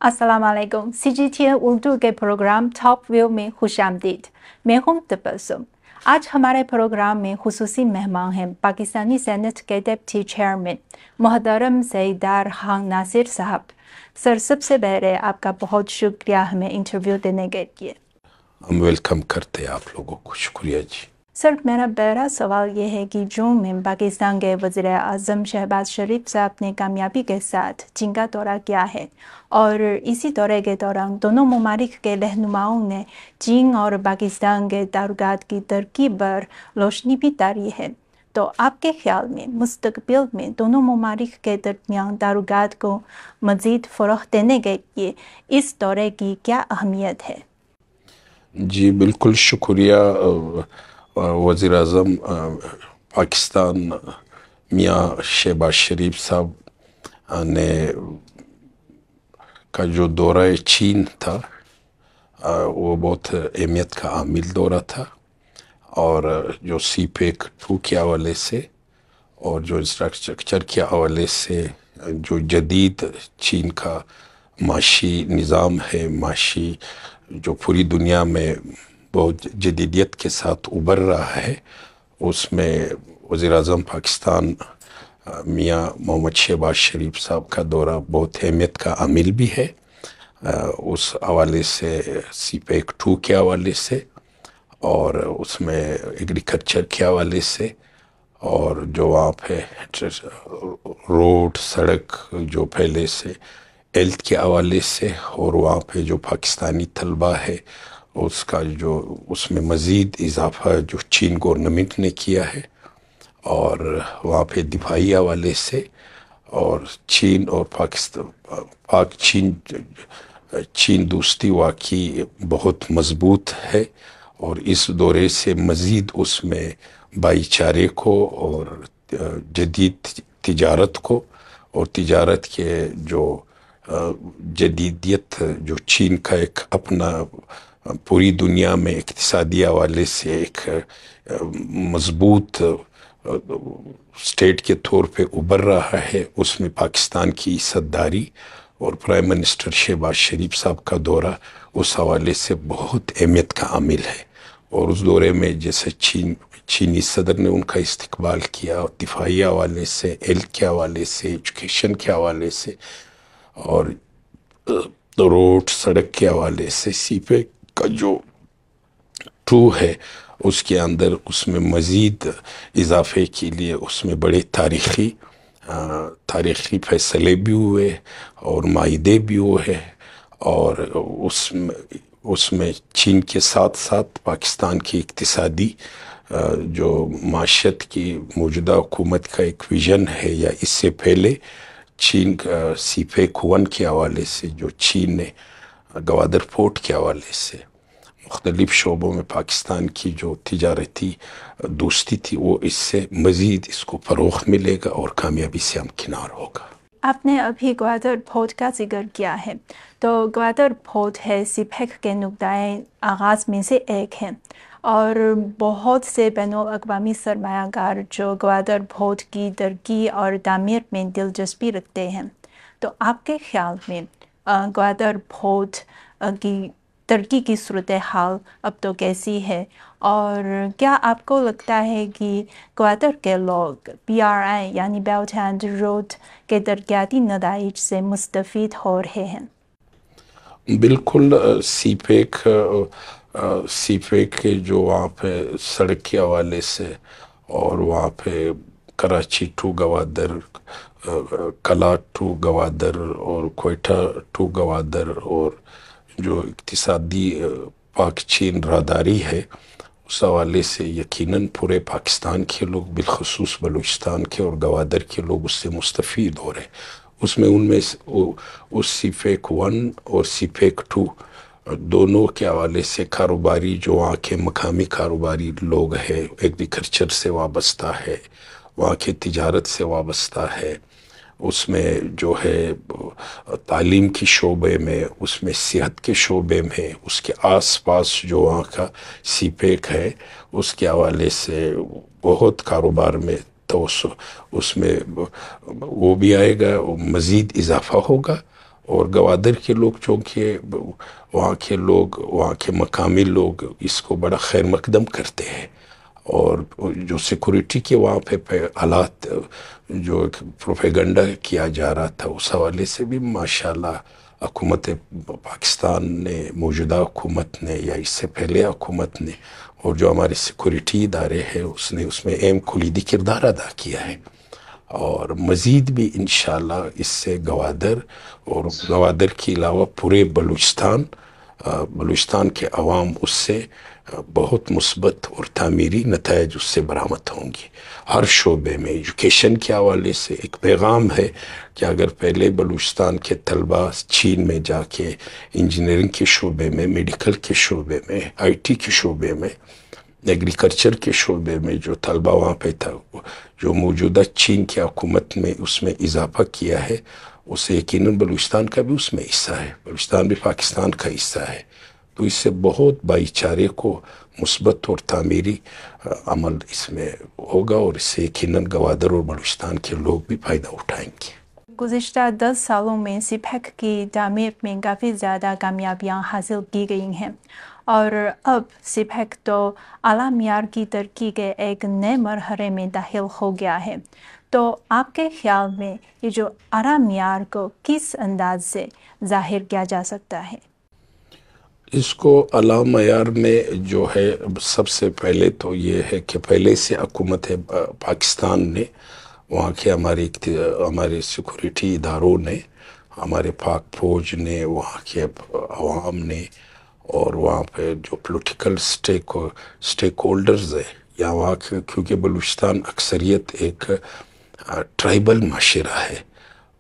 अस्सलाम वालेकुम। CGTN उर्दू के प्रोग्राम टॉप व्यू में खुशामदीद। मैं हूं तबस्सुम। आज हमारे प्रोग्राम में खुसूसी मेहमान हैं पाकिस्तानी सेनेट के डिप्टी चेयरमैन मोहतरम सईदार खान नासिर साहब। सर, सबसे पहले आपका बहुत शुक्रिया हमें इंटरव्यू देने के लिए। हम वेलकम करते हैं आप लोगों को, शुक्रिया जी। सर, मेरा पहला सवाल ये है कि जून में पाकिस्तान के वज़ीर आज़म शहबाज शरीफ साहब ने कामयाबी के साथ चीन का दौरा किया है और इसी दौरे के दौरान दोनों ममालिक के रहनुमाओं ने चीन और पाकिस्तान के ताल्लुकात की तरक्की पर रोशनी भी डाली है। तो आपके ख्याल में मुस्तकबिल में दोनों ममालिक के दरमियान ताल्लुकात को मज़ीद फ़रोग़ देने के लिए इस दौरे की क्या अहमियत है? जी बिल्कुल शुक्रिया। वज़ीर आज़म पाकिस्तान मियाँ शहबाज शरीफ साहब ने का जो दौरा चीन था वो बहुत अहमियत का आमिल दौरा था और जो CPEC 2 के हवाले से और जो इंफ्रास्ट्रक्चर के हवाले से जो जदीद चीन का माशी निज़ाम है, माशी जो पूरी दुनिया में बहुत जदीदियत के साथ उभर रहा है, उसमें वज़ीर आज़म पाकिस्तान मियाँ मोहम्मद शहबाज शरीफ साहब का दौरा बहुत अहमियत का आमिल भी है। उस हवाले से CPEC 2 के हवाले से और उसमें एग्रीकल्चर के हवाले से और जो वहाँ पे रोड सड़क जो पहले से हेल्थ के हवाले से और वहाँ पे जो पाकिस्तानी तलबा है उसका जो उसमें मज़ीद इजाफा जो चीन गवर्नमेंट ने किया है और वहाँ पे दिफाई हवाले से और चीन और पाकिस्तान चीन दोस्ती वाकई बहुत मजबूत है और इस दौरे से मज़ीद उसमें भाईचारे को और जदीद तिजारत को और तिजारत के जो जदीदियत जो चीन का एक अपना पूरी दुनिया में इक्तिसादी हवाले से एक मजबूत स्टेट के तौर पे उभर रहा है, उसमें पाकिस्तान की हिस्सेदारी और प्राइम मिनिस्टर शहबाज शरीफ साहब का दौरा उस हवाले से बहुत अहमियत का आमिल है। और उस दौरे में जैसे चीनी सदर ने उनका इस्तकबाल किया और दिफाई हवाले से, हेल्थ के हवाले से, एजुकेशन के हवाले से और रोड सड़क के हवाले से CPEC का जो 2 है उसके अंदर उसमें मज़ीद इजाफे के लिए उसमें बड़े तारीख़ी फैसले भी हुए और माहिदे भी हुए और उसमें चीन के साथ साथ पाकिस्तान की इक्तिसादी जो माशत की मौजूदा हुकूमत का एक विज़न है या इससे पहले चीन का CPEC 1 के हवाले से जो चीन ने गवादर पोर्ट के हवाले से मुख्तलिफ शोबों में पाकिस्तान की जो तिजारती दोस्ती थी वो इससे मज़ीद इसको फ़रोग़ मिलेगा और कामयाबी से हमकिनार होगा। आपने अभी ग्वादर पोर्ट का जिक्र किया है, तो ग्वादर पोर्ट है CPEC के नुक्ताए आगाज़ में से एक है और बहुत से बैनुल-अक़वामी सरमायाकार जो ग्वादर पोर्ट की तरक्की और तामीर में दिलचस्पी रखते हैं। तो आपके ख्याल में ग्वादर पोर्ट की तरक्की की सूरत हाल अब तो कैसी है और क्या आपको लगता है कि ग्वादर के लोग BRI यानी बेल्ट एंड रोड के तरक्याती नताइज से मुस्तफ़ीद हो रहे हैं? बिल्कुल। CPEC के जो वहाँ पे सड़क के हवाले से और वहाँ पे कराची टू गवादर, कला टू गवादर और कोयटा टू गवादर और जो इक्तिसादी पाक चीन राहदारी है उस हवाले से यकीनन पूरे पाकिस्तान के लोग बिलखसूस बलूचिस्तान के और गवादर के लोग उससे मुस्तफ़ीद हो रहे। उसमें उनमें उस CPEC 1 और CPEC 2 दोनों के हवाले से कारोबारी जो वहाँ के मकामी कारोबारी लोग हैं, एग्रीकल्चर से वाबस्ता है, वहाँ के तिजारत से वाबस्ता है, उसमें जो है तालीम की शोबे में, उसमें सेहत के शोबे में, उसके आसपास जो वहाँ का CPEC है उसके हवाले से बहुत कारोबार में तो उसमें वो भी आएगा, मज़ीद इजाफा होगा اور گوادر کے لوگ چونکہ وہاں کے مقامی لوگ اس کو بڑا خیر مقدم کرتے ہیں، اور جو سیکورٹی کے وہاں پہ حالات جو پروپیگنڈا کیا جا رہا تھا اس حوالے سے بھی ماشاءاللہ حکومت پاکستان نے، موجودہ حکومت نے یا اس سے پہلے حکومت نے، اور جو ہمارے سیکورٹی ادارے ہیں اس نے اس میں اہم کلیدی کردار ادا کیا ہے، اور مزید بھی انشاءاللہ اس سے گوادر اور گوادر کے علاوہ پورے بلوچستان کے عوام اس سے بہت مثبت اور تعمیری نتائج اس سے برآمد ہوں گے۔ ہر شعبے میں ایجوکیشن کے حوالے سے ایک پیغام ہے کہ اگر پہلے بلوچستان کے طلبہ چین میں جا کے انجینئرنگ کے شعبے میں، میڈیکل کے شعبے میں، آئی ٹی کے شعبے میں، ایگریکلچر کے شعبے میں جو طلبہ وہاں پہ تھا، جو موجودہ چین کی حکومت میں اس میں اضافہ کیا ہے، اسے یقیناً بلوچستان کا بھی اس میں حصہ ہے، بلوچستان بھی پاکستان کا حصہ ہے، تو اس سے بہت بھائی چارے کو مثبت اور تعمیری عمل اس میں ہوگا، اور اس سے یقیناً گوادر اور بلوچستان کے لوگ بھی فائدہ اٹھائیں گے۔ گزشتہ 10 سالوں میں سیپیک کی تعمیر میں کافی زیادہ کامیابیاں حاصل کی گئی ہیں، اور اب سیپیک تو اعلیٰ معیار کی ترقی کے ایک نئے مرحلے میں داخل ہو گیا ہے، تو آپ کے خیال میں یہ جو اعلیٰ معیار کو کس انداز سے ظاہر کیا جا سکتا ہے؟ اس کو اعلیٰ معیار میں جو ہے سب سے پہلے تو یہ ہے کہ پہلے سے حکومت پاکستان نے، وہاں کے ہمارے سیکورٹی اداروں نے، ہمارے پاک فوج نے، وہاں کے عوام نے، اور وہاں پہ جو پولیٹیکل سٹیک ہولڈرز ہے، یا وہاں کے، کیونکہ بلوچستان اکثریت ایک ٹرائبل معاشرہ ہے،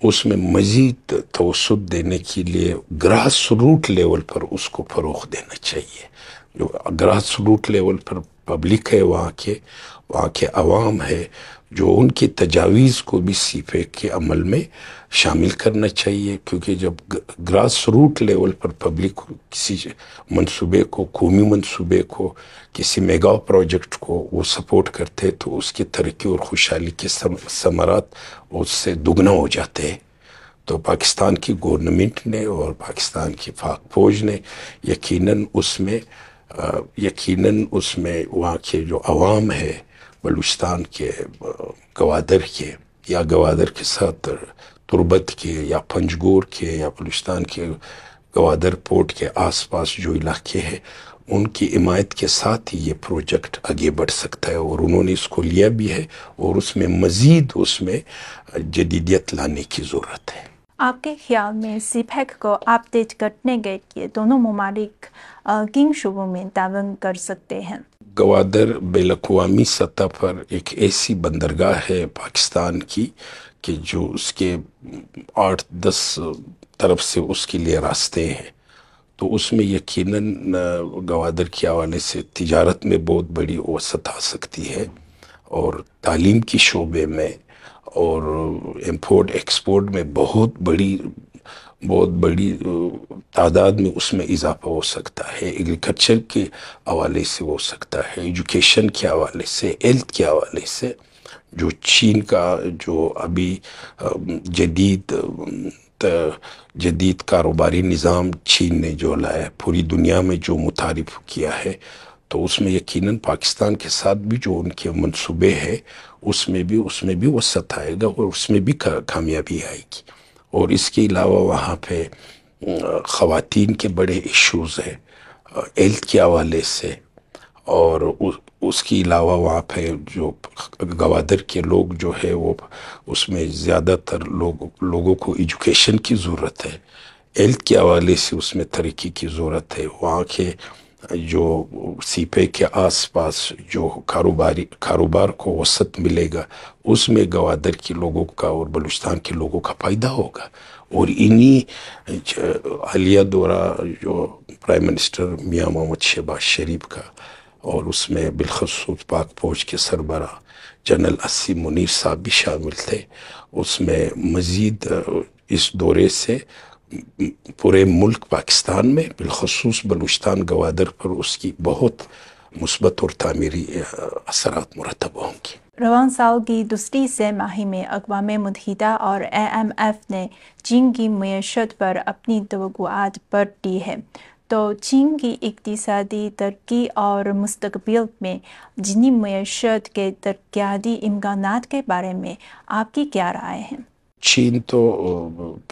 اس میں مزید توسط دینے کے لیے گراس روٹ لیول پر اس کو فروغ دینا چاہیے۔ جو گراس روٹ لیول پر پبلک ہے، وہاں کے عوام ہے، جو ان کی تجاویز کو بھی سیپیک کے عمل میں شامل کرنا چاہیے، کیونکہ جب گراس روٹ لیول پر پبلک کسی منصوبے کو، قومی منصوبے کو، کسی میگا پروجیکٹ کو وہ سپورٹ کرتے تو اس کی ترقی اور خوشحالی کے ثمرات اس سے دگنا ہو جاتے ہیں۔ تو پاکستان کی گورنمنٹ نے اور پاکستان کی پاک فوج نے یقیناً اس میں وہاں کے جو عوام ہے بلوچستان کے، گوادر کے، یا گوادر کے ساتھ تربت کے، یا پنجگور کے، یا بلوچستان کے گوادر پورٹ کے آس پاس جو علاقے ہیں، ان کی حمایت کے ساتھ ہی یہ پروجیکٹ آگے بڑھ سکتا ہے، اور انہوں نے اس کو لیا بھی ہے، اور اس میں مزید جدیدیت لانے کی ضرورت ہے۔ آپ کے خیال میں سیپیک کو اپڈیٹ کرنے کے لیے دونوں ممالک کن شعبوں میں تعاون کر سکتے ہیں؟ گوادر بین الاقوامی سطح پر ایک ایسی بندرگاہ ہے پاکستان کی کہ جو اس کے 8-10 طرف سے اس کے لیے راستے ہیں، تو اس میں یقیناً گوادر کے حوالے سے تجارت میں بہت بڑی وسعت آ سکتی ہے، اور تعلیم کی شعبے میں، اور امپورٹ ایکسپورٹ میں بہت بڑی تعداد میں اس میں اضافہ ہو سکتا ہے، ایگریکلچر کے حوالے سے ہو سکتا ہے، ایجوکیشن کے حوالے سے، ہیلتھ کے حوالے سے، جو چین کا جو ابھی جدید کاروباری نظام چین نے جو لایا ہے، پوری دنیا میں جو متعارف کیا ہے، تو اس میں یقیناً پاکستان کے ساتھ بھی جو ان کے منصوبے ہیں اس میں بھی وسعت آئے گا، اور اس میں بھی کامیابی آئے گی۔ اور اس کے علاوہ وہاں پہ خواتین کے بڑے ایشوز ہیں ہیلتھ کے حوالے سے، اور اس کے علاوہ وہاں پہ جو گوادر کے لوگ جو ہے وہ اس میں زیادہ تر لوگوں کو ایجوکیشن کی ضرورت ہے، ہیلتھ کے حوالے سے اس میں ترقی کی ضرورت ہے۔ وہاں کے جو سیپیک کے آس پاس جو کاروبار کو وسعت ملے گا، اس میں گوادر کے لوگوں کا اور بلوچستان کے لوگوں کا فائدہ ہوگا، اور انہی حالیہ دورہ جو پرائم منسٹر میاں محمد شہباز شریف کا، اور اس میں بالخصوص پاک فوج کے سربراہ جنرل اسیف منیر صاحب بھی شامل تھے، اس میں مزید اس دورے سے پورے ملک پاکستان میں بالخصوص بلوچستان گوادر پر اس کی بہت مثبت اور تعمیری اثرات مرتب ہوں گی۔ रवान साल की दूसरी सह माही में अक़वाम मुत्तहिदा और IMF ने चीन की मईशत पर अपनी तवक्कुआत बढ़ दी है। तो चीन की इक़्तिसादी तरक्की और मुस्तक़बिल में चीनी मईशत के तरक्याती इम्कानात के बारे में आपकी क्या राय है? चीन तो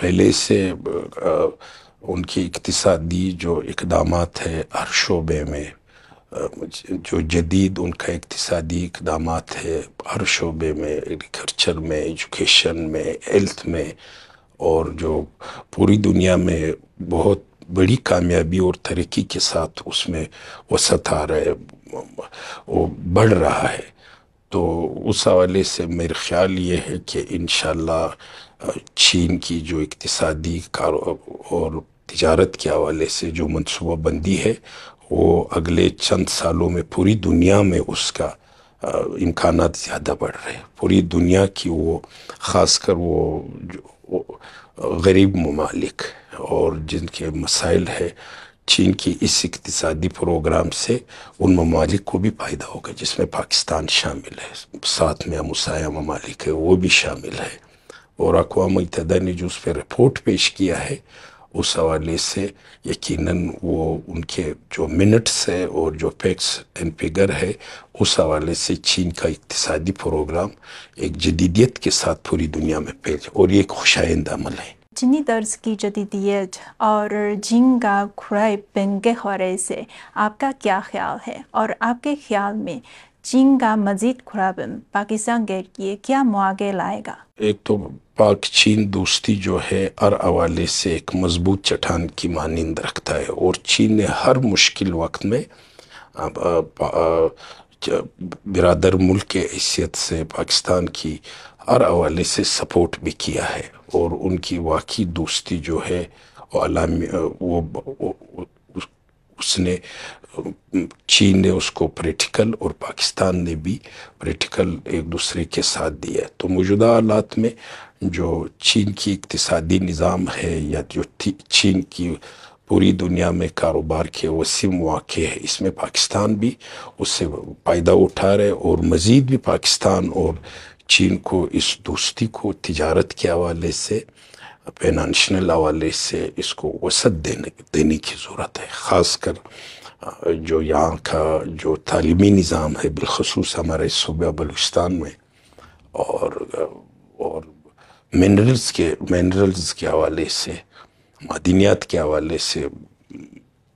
पहले से उनकी इक़्तिसादी जो इक़दामात है हर शोबे में, जो जदीद उनका इक़्तिसादी इक़दामात है हर शोबे में, एग्रीकल्चर में, एजुकेशन में, हेल्थ में, और जो पूरी दुनिया में बहुत बड़ी कामयाबी और तरक्की के साथ उसमें वसत आ रहा है, वो बढ़ रहा है। तो उस हवाले से मेरा ख़्याल ये है कि इंशाअल्लाह चीन की जो इक़्तिसादी और तिजारत के हवाले से जो मनसूबा बंदी है वो अगले चंद सालों में पूरी दुनिया में उसका इम्कानात ज़्यादा बढ़ रहे हैं। पूरी दुनिया की वो ख़ासकर वो गरीब ममालिक और जिनके मसाइल है, चीन की इस इक़्तिसादी प्रोग्राम से उन ममालिक को भी फ़ायदा होगा, जिसमें पाकिस्तान शामिल है, साथ में हमसाया ममालिक है वो भी शामिल है। और अक़वाम मुत्तहिदा ने जो उस पर रिपोर्ट पेश किया है उस हवाले से यकीनन वो उनके जो मिनट्स है और जो फैक्ट्स एंड फिगर है उस हवाले से चीन का इक़्तिसादी प्रोग्राम एक जदीदियत के साथ पूरी दुनिया में पेश, और ये एक खुशाइंद अमल है। चीनी तर्ज की जदीदियत और चीन का खुराई बिन के हवाले से आपका क्या ख्याल है, और आपके ख्याल में चीन का मज़ीद खुराबन पाकिस्तान के लिए क्या मौक़े लाएगा? एक तो पाक चीन दोस्ती जो है हर हवाले से एक मजबूत चट्टान की मानिंद रखता है, और चीन ने हर मुश्किल वक्त में बिरादर मुल्क के हैसियत से पाकिस्तान की हर हवाले से सपोर्ट भी किया है। और उनकी वाकई दोस्ती जो है उसने चीन ने उसको प्रैक्टिकल और पाकिस्तान ने भी प्रैक्टिकल एक दूसरे के साथ दिया। तो मौजूदा हालात में जो चीन की इक़्तिसादी निज़ाम है या जो चीन की पूरी दुनिया में कारोबार के वसीम मौक़े है, इसमें पाकिस्तान भी उससे फ़ायदा उठा रहे, और मज़ीद भी पाकिस्तान और चीन को इस दोस्ती को तिजारत के हवाले से, फाइनेंशियल हवाले से इसको वसत देने की ज़रूरत है। ख़ासकर जो यहाँ का जो तालीमी निज़ाम है, बिलखसूस हमारे सूबा बलूचिस्तान में, और मिनरल्स के हवाले से, मादनियात के हवाले से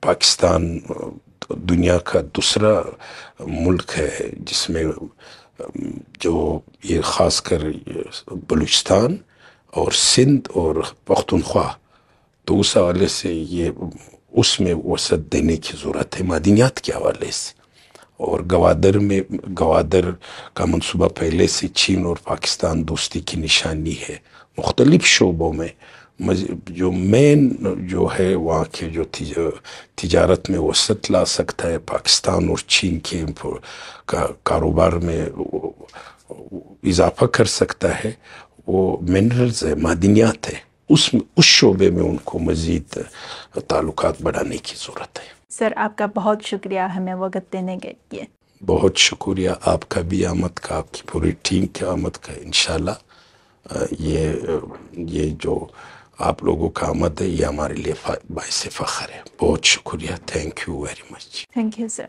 पाकिस्तान दुनिया का दूसरा मुल्क है जिसमें जो ये ख़ासकर बलूचिस्तान और सिंध और पख्तूनख्वा, तो उस हवाले से ये उसमें वसत देने की ज़रूरत है मादनियात के हवाले से। और गवादर का मंसूबा पहले से चीन और पाकिस्तान दोस्ती की निशानी है। मुख्तलिफ शोबों में जो मेन जो है वहाँ के जो तिजारत में वसत ला सकता है, पाकिस्तान और चीन के कारोबार में इजाफा कर सकता है, वो मिनरल्स है, मादनियात है। उस शोबे में उनको मज़ीद ताल्लुकात बढ़ाने की ज़रूरत है। सर, आपका बहुत शुक्रिया हमें वक्त देने के लिए। बहुत शुक्रिया आपका भी, आमद का, आपकी पूरी टीम के आमद का। इंशाल्लाह ये जो आप लोगों का आमद है ये हमारे लिए बाइस फ़ख्र है। बहुत शुक्रिया। Thank you very much. Thank you sir.